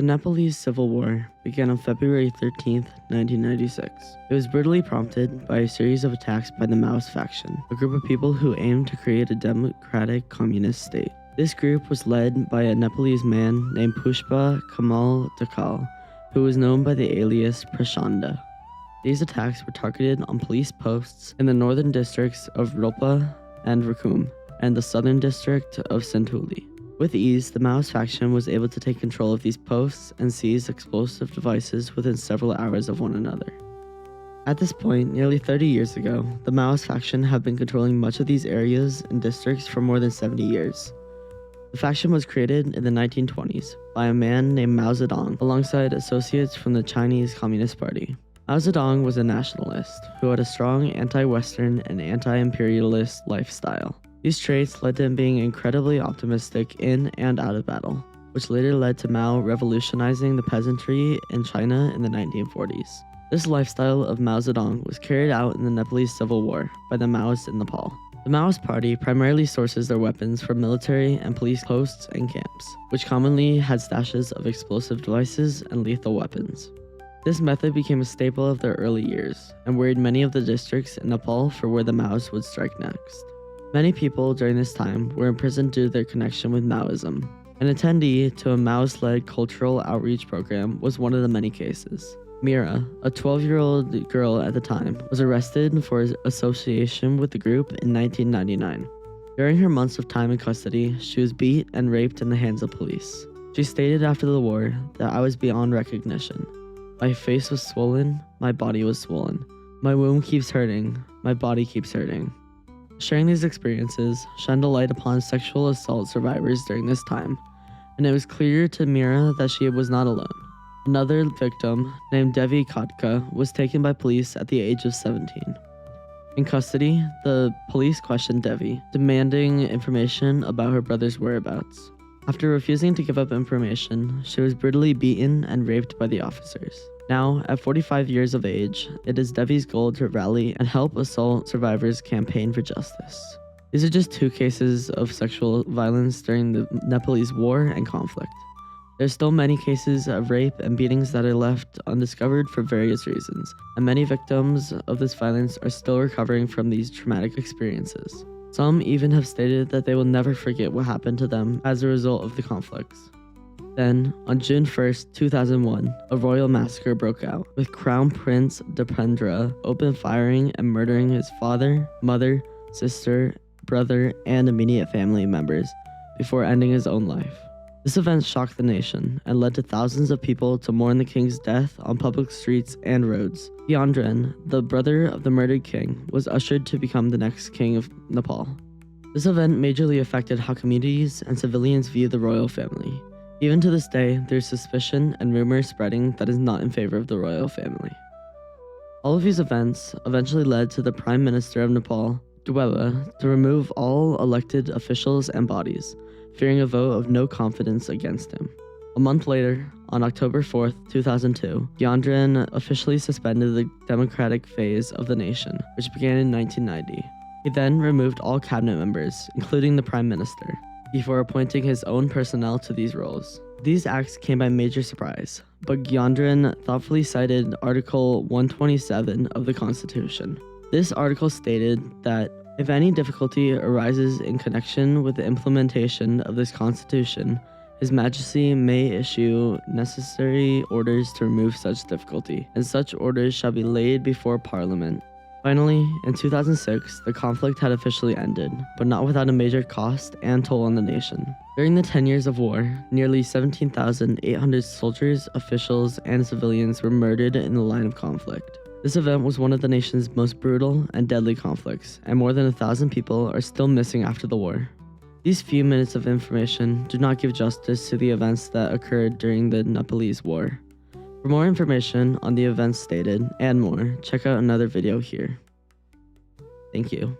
The Nepalese Civil War began on February 13, 1996. It was brutally prompted by a series of attacks by the Maoist faction, a group of people who aimed to create a democratic communist state. This group was led by a Nepalese man named Pushpa Kamal Dakal, who was known by the alias Prachanda. These attacks were targeted on police posts in the northern districts of Ropa and Rakum, and the southern district of Sentuli. With ease, the Maoist faction was able to take control of these posts and seize explosive devices within several hours of one another. At this point, nearly 30 years ago, the Maoist faction had been controlling much of these areas and districts for more than 70 years. The faction was created in the 1920s by a man named Mao Zedong alongside associates from the Chinese Communist Party. Mao Zedong was a nationalist who had a strong anti-Western and anti-imperialist lifestyle. These traits led to him being incredibly optimistic in and out of battle, which later led to Mao revolutionizing the peasantry in China in the 1940s. This lifestyle of Mao Zedong was carried out in the Nepalese Civil War by the Maoists in Nepal. The Maoist Party primarily sources their weapons from military and police posts and camps, which commonly had stashes of explosive devices and lethal weapons. This method became a staple of their early years, and worried many of the districts in Nepal for where the Maoists would strike next. Many people during this time were imprisoned due to their connection with Maoism. An attendee to a Maoist-led cultural outreach program was one of the many cases. Mira, a 12-year-old girl at the time, was arrested for association with the group in 1999. During her months of time in custody, she was beat and raped in the hands of police. She stated after the war that I was beyond recognition. My face was swollen, my body was swollen. My womb keeps hurting, my body keeps hurting. Sharing these experiences shined a light upon sexual assault survivors during this time, and it was clear to Mira that she was not alone. Another victim, named Devi Katka, was taken by police at the age of 17. In custody, the police questioned Devi, demanding information about her brother's whereabouts. After refusing to give up information, she was brutally beaten and raped by the officers. Now, at 45 years of age, it is Devi's goal to rally and help assault survivors campaign for justice. These are just two cases of sexual violence during the Nepalese war and conflict. There's still many cases of rape and beatings that are left undiscovered for various reasons, and many victims of this violence are still recovering from these traumatic experiences. Some even have stated that they will never forget what happened to them as a result of the conflicts. Then, on June 1st, 2001, a royal massacre broke out, with Crown Prince Dipendra open firing and murdering his father, mother, sister, brother, and immediate family members before ending his own life. This event shocked the nation and led to thousands of people to mourn the king's death on public streets and roads. Gyanendra, the brother of the murdered king, was ushered to become the next king of Nepal. This event majorly affected how communities and civilians view the royal family. Even to this day, there's suspicion and rumors spreading that is not in favor of the royal family. All of these events eventually led to the Prime Minister of Nepal, Dwela, to remove all elected officials and bodies, fearing a vote of no confidence against him. A month later, on October 4th, 2002, Gyanendra officially suspended the democratic phase of the nation, which began in 1990. He then removed all cabinet members, including the Prime Minister, before appointing his own personnel to these roles. These acts came by major surprise, but Gyanendra thoughtfully cited Article 127 of the Constitution. This article stated that if any difficulty arises in connection with the implementation of this Constitution, His Majesty may issue necessary orders to remove such difficulty, and such orders shall be laid before Parliament. Finally, in 2006, the conflict had officially ended, but not without a major cost and toll on the nation. During the 10 years of war, nearly 17,800 soldiers, officials, and civilians were murdered in the line of conflict. This event was one of the nation's most brutal and deadly conflicts, and more than 1,000 people are still missing after the war. These few minutes of information do not give justice to the events that occurred during the Nepalese War. For more information on the events stated and more, check out another video here. Thank you.